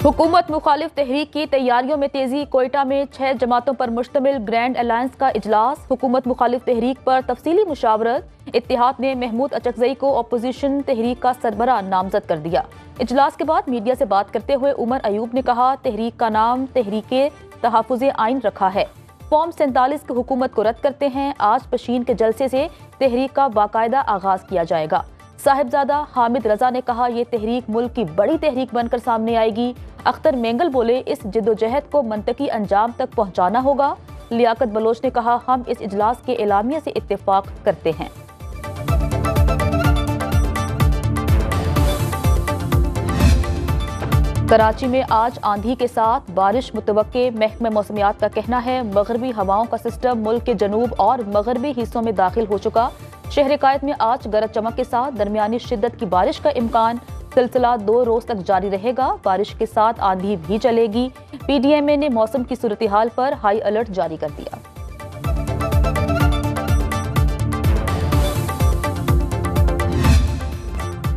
हुकूमत मुखालिफ तहरीक की तैयारियों में तेजी। कोयटा में 6 जमातों पर मुश्तमिल ग्रैंड अलायंस का इजलास। हुकूमत मुखालिफ तहरीक पर तफसीली मुशावरत। इत्तेहाद ने महमूद अचकजई को अपोजिशन तहरीक का सरबराह नामजद कर दिया। इजलास के बाद मीडिया से बात करते हुए उमर अयूब ने कहा, तहरीक का नाम तहरीके तहफ़्फ़ुज़े आइन रखा है। फॉर्म 47 की हुकूमत को रद्द करते हैं। आज पशीन के जलसे से तहरीक का बाकायदा आगाज किया जाएगा। साहिबजादा हामिद रजा ने कहा, ये तहरीक मुल्क की बड़ी तहरीक बनकर सामने आएगी। अख्तर मेंगल बोले, इस जिद्दोजहद को मंतकी अंजाम तक पहुंचाना होगा। लियाकत बलोच ने कहा, हम इस इजलास के एलामिया से इत्तेफाक करते हैं। कराची में आज आंधी के साथ बारिश मुतवक्के। महकमे मौसमियात का कहना है, मगरबी हवाओं का सिस्टम मुल्क के जनूब और मगरबी हिस्सों में दाखिल हो चुका। शहर कायद में आज गरज चमक के साथ दरमियानी शिद्दत की बारिश का इम्कान। सिलसिला 2 रोज तक जारी रहेगा। बारिश के साथ आंधी भी चलेगी। PDMA ने मौसम की सूरत हाल पर हाई अलर्ट जारी कर दिया।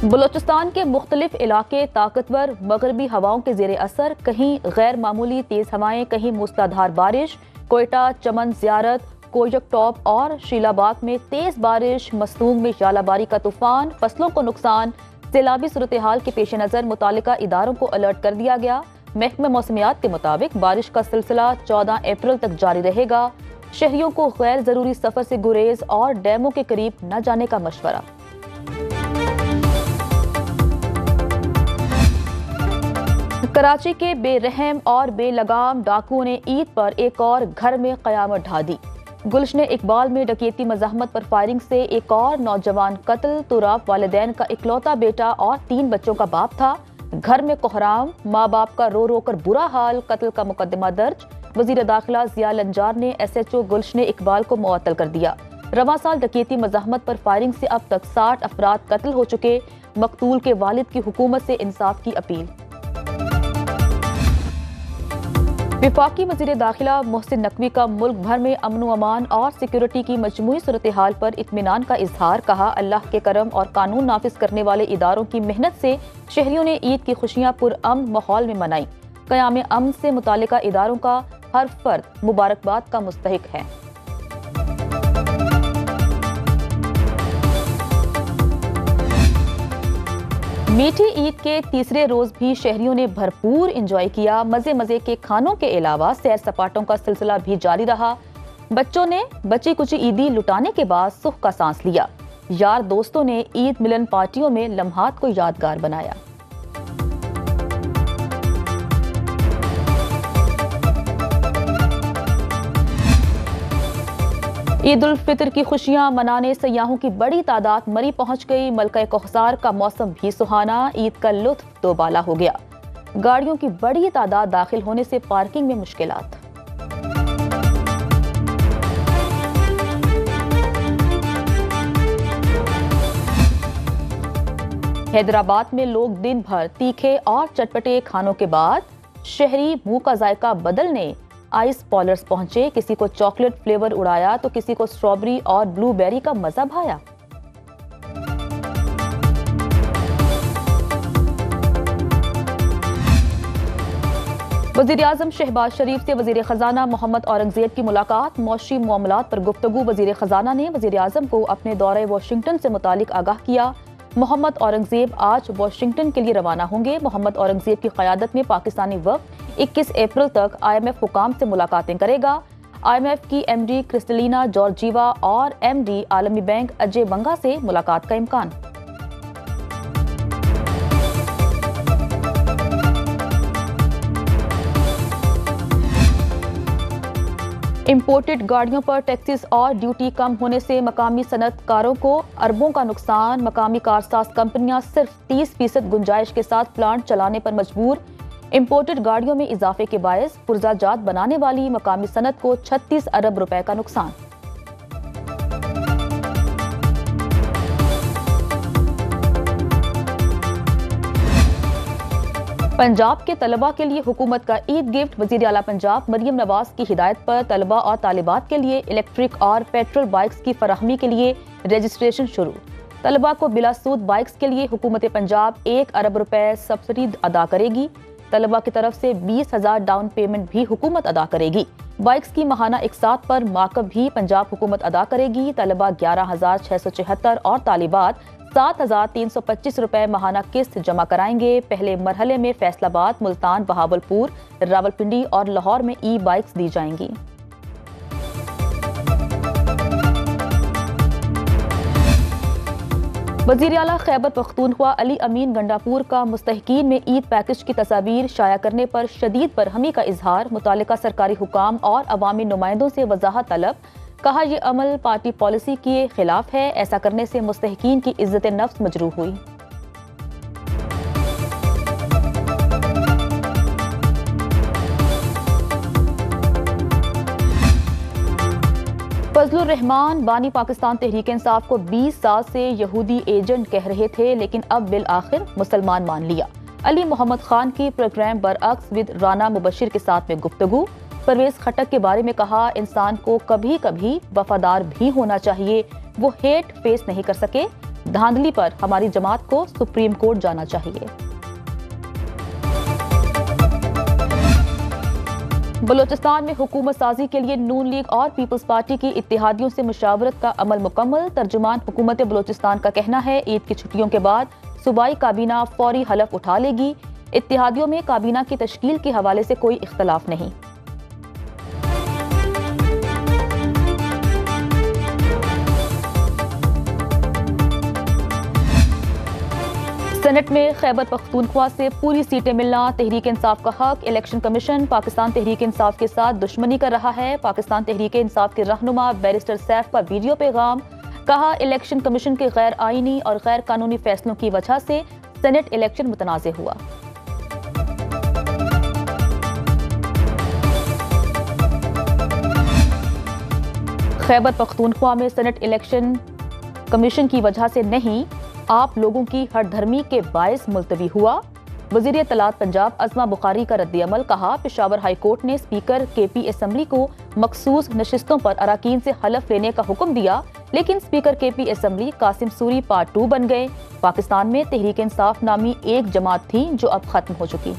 बलोचिस्तान के मुख्तलिफ इलाके ताकतवर मगरबी हवाओं के जेर असर। कहीं गैर मामूली तेज हवाएं, कहीं मूसलाधार बारिश। कोयटा, चमन, ज़ियारत, कोयक टॉप और शीलाबाग में तेज बारिश। मसनूग में यालाबारी का तूफान। फसलों को नुकसान। सैलाबी सूरत हाल के पेश नज़र मुतालिका इदारों को अलर्ट कर दिया गया। महकमे मौसमियात के मुताबिक बारिश का सिलसिला 14 अप्रैल तक जारी रहेगा। शहरियों को गैर जरूरी सफर से गुरेज और डैमों के करीब न जाने का मशवरा। कराची के बेरहम और बेलगाम डाकुओं ने ईद पर एक और घर में कयामत ढा दी। गुलशन इकबाल में डकैती मज़ाहमत पर फायरिंग से एक और नौजवान कत्ल। तुराब वालिदैन का इकलौता बेटा और 3 बच्चों का बाप था। घर में कोहराम, माँ बाप का रो रो कर बुरा हाल। कत्ल का मुकदमा दर्ज। वजीर दाखिला जिया लंजार ने SHO गुलशन इकबाल को मुअत्तल कर दिया। रवां साल डकैती मज़ाहमत पर फायरिंग से अब तक 60 अफराद कत्ल हो चुके। मकतूल के वालिद की हुकूमत से इंसाफ की अपील। विफाकी वज़ीर दाखिला मोहसिन नकवी का मुल्क भर में अमन व अमान और सिक्योरिटी की मजमूई सूरत हाल पर इत्मीनान का इजहार। कहा, अल्लाह के करम और कानून नाफिज करने वाले इदारों की मेहनत से शहरियों ने ईद की खुशियां पुरअमन माहौल में मनाई। क़याम अमन से मुतालिका इदारों का हर फर्द मुबारकबाद का मुस्तहिक है। मीठी ईद के तीसरे रोज भी शहरियों ने भरपूर एंजॉय किया। मजे मजे के खानों के अलावा सैर सपाटों का सिलसिला भी जारी रहा। बच्चों ने बची कुची ईदी लुटाने के बाद सुख का सांस लिया। यार दोस्तों ने ईद मिलन पार्टियों में लम्हात को यादगार बनाया। ईद उल फितर की खुशियां मनाने सयाहों की बड़ी तादाद मरी पहुंच गई। मलका कौसार का मौसम भी सुहाना। ईद का लुत्फ दोबाला हो गया। गाड़ियों की बड़ी तादाद दाखिल होने से पार्किंग में मुश्किलात। हैदराबाद में लोग दिन भर तीखे और चटपटे खानों के बाद शहरी मुंह का जायका बदलने आइस पॉलर्स पहुंचे। किसी को चॉकलेट फ्लेवर उड़ाया तो किसी को स्ट्रॉबेरी और ब्लूबेरी का मजा भाया। वजीर आजम शहबाज शरीफ से वजीर खजाना मोहम्मद औरंगजेब की मुलाकात। मौशी मामलात पर गुफ्तगू। वजीर खजाना ने वजीर आजम को अपने दौरे वाशिंगटन से मुतालिक आगाह किया। मोहम्मद औरंगजेब आज वाशिंगटन के लिए रवाना होंगे। मोहम्मद औरंगजेब की क़यादत में पाकिस्तानी वफ़द 21 अप्रैल तक IMF हुकाम से मुलाकातें करेगा। IMF की MD क्रिस्टलिना जॉर्जीवा और MD आलमी बैंक अजय बंगा से मुलाकात का इम्कान। इम्पोर्टेड गाड़ियों पर टैक्सेस और ड्यूटी कम होने से मकामी सनतकारों को अरबों का नुकसान। मकामी कारसाज कंपनियां सिर्फ 30% गुंजाइश के साथ प्लांट चलाने पर मजबूर। इम्पोर्टेड गाड़ियों में इजाफे के बायस पुर्जाजात बनाने वाली मकामी सनत को 36 अरब रुपए का नुकसान। पंजाब के तलबा के लिए हुकूमत का ईद गिफ्ट। वजीर आला पंजाब मरियम नवाज की हिदायत पर तलबा और तालिबात के लिए इलेक्ट्रिक और पेट्रोल बाइक्स की फराहमी के लिए रजिस्ट्रेशन शुरू। तलबा को बिला सूद बाइक्स के लिए हुकूमत पंजाब 1 अरब रुपए सब्सिडी अदा करेगी। طلبہ کی طرف سے 20,000 ڈاؤن پیمنٹ بھی حکومت ادا کرے گی۔ بائکس کی ماہانہ اقساط پر معاوضہ بھی پنجاب حکومت ادا کرے گی۔ طلبہ 11,676 اور طالبات 7,325 روپے ماہانہ قسط جمع کرائیں گے۔ پہلے مرحلے میں فیصل آباد، ملتان، بہاولپور، راولپنڈی اور لاہور میں ای بائکس دی جائیں گی۔ وزیر اعلیٰ خیبر پختونخوا علی امین گنڈاپور کا مستحقین میں عید پیکج کی تصاویر شائع کرنے پر شدید برہمی کا اظہار، متعلقہ سرکاری حکام اور عوامی نمائندوں سے وضاحت طلب۔ کہا یہ عمل پارٹی پالیسی کے خلاف ہے، ایسا کرنے سے مستحقین کی عزت نفس مجروح ہوئی۔ فضل الرحمان بانی پاکستان تحریک انصاف کو 20 سال سے یہودی ایجنٹ کہہ رہے تھے، لیکن اب بالآخر مسلمان مان لیا۔ علی محمد خان کی پروگرام برعکس ود رانا مبشر کے ساتھ میں گفتگو۔ پرویز خٹک کے بارے میں کہا، انسان کو کبھی کبھی وفادار بھی ہونا چاہیے، وہ ہیٹ فیس نہیں کر سکے۔ دھاندلی پر ہماری جماعت کو سپریم کورٹ جانا چاہیے۔ بلوچستان میں حکومت سازی کے لیے نون لیگ اور پیپلز پارٹی کی اتحادیوں سے مشاورت کا عمل مکمل۔ ترجمان حکومت بلوچستان کا کہنا ہے، عید کی چھٹیوں کے بعد صوبائی کابینہ فوری حلف اٹھا لے گی۔ اتحادیوں میں کابینہ کی تشکیل کے حوالے سے کوئی اختلاف نہیں۔ سینٹ میں خیبر پختونخوا سے پوری سیٹیں ملنا تحریک انصاف کا حق۔ الیکشن کمیشن پاکستان تحریک انصاف کے ساتھ دشمنی کر رہا ہے۔ پاکستان تحریک انصاف کے رہنما بیرسٹر سیف کا ویڈیو پیغام۔ کہا، الیکشن کمیشن کے غیر آئینی اور غیر قانونی فیصلوں کی وجہ سے سینٹ الیکشن متنازع ہوا۔ خیبر پختونخوا میں سینٹ الیکشن کمیشن کی وجہ سے نہیں، آپ لوگوں کی ہر دھرمی کے باعث ملتوی ہوا۔ وزیر اطلاعات پنجاب عظمہ بخاری کا رد عمل۔ کہا، پشاور ہائی کورٹ نے اسپیکر کے پی اسمبلی کو مخصوص نشستوں پر اراکین سے حلف لینے کا حکم دیا، لیکن اسپیکر کے پی اسمبلی قاسم سوری پارٹ 2 بن گئے۔ پاکستان میں تحریک انصاف نامی ایک جماعت تھی جو اب ختم ہو چکی۔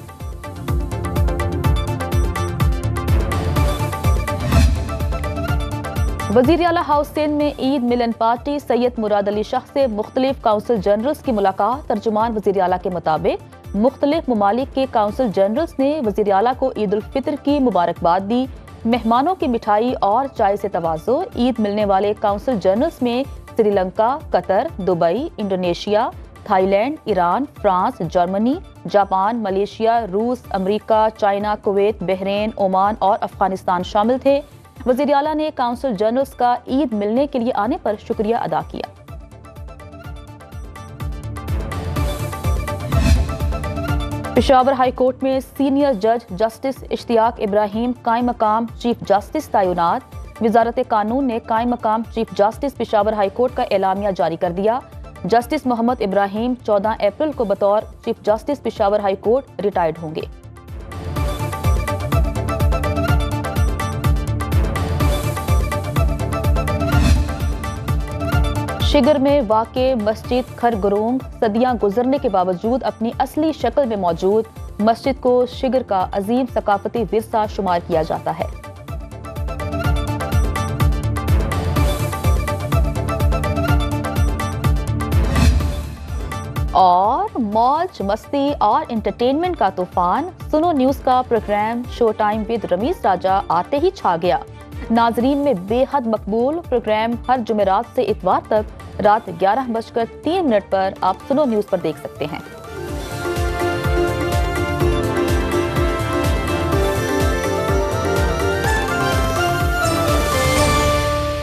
وزیر اعلیٰ ہاؤس سندھ میں عید ملن پارٹی سید مراد علی شاہ سے مختلف کونسل جنرلز کی ملاقات۔ ترجمان وزیر اعلیٰ کے مطابق مختلف ممالک کے کونسل جنرلز نے وزیر اعلیٰ کو عید الفطر کی مبارکباد دی۔ مہمانوں کی مٹھائی اور چائے سے تواضع۔ عید ملنے والے کونسل جنرلز میں Sri Lanka, Qatar, Dubai, Indonesia, Thailand, Iran, France, جرمنی، جاپان، ملیشیا، روس، امریکہ، چائنا، کویت، بحرین، عمان اور افغانستان شامل تھے۔ وزیر اعلیٰ نے کونسل جنرلز کا عید ملنے کے لیے آنے پر شکریہ ادا کیا۔ پشاور ہائی کورٹ میں سینئر جج جسٹس اشتیاق ابراہیم قائم مقام چیف جسٹس تعینات۔ وزارت قانون نے قائم مقام chief justice Peshawar high court کا اعلامیہ جاری کر دیا۔ جسٹس محمد ابراہیم 14 اپریل کو بطور chief justice Peshawar high court retired ہوں گے۔ شگر میں واقع مسجد کھرگرونگ صدیاں گزرنے کے باوجود اپنی اصلی شکل میں موجود مسجد کو شگر کا عظیم ثقافتی ورثہ شمار کیا جاتا ہے۔ اور موج مستی اور انٹرٹینمنٹ کا طوفان، سنو نیوز کا programme show time with Rameez Raja آتے ہی چھا گیا۔ ناظرین میں بے حد مقبول پروگرام ہر جمعرات سے اتوار تک رات 11:03 پر آپ سنو نیوز پر دیکھ سکتے ہیں۔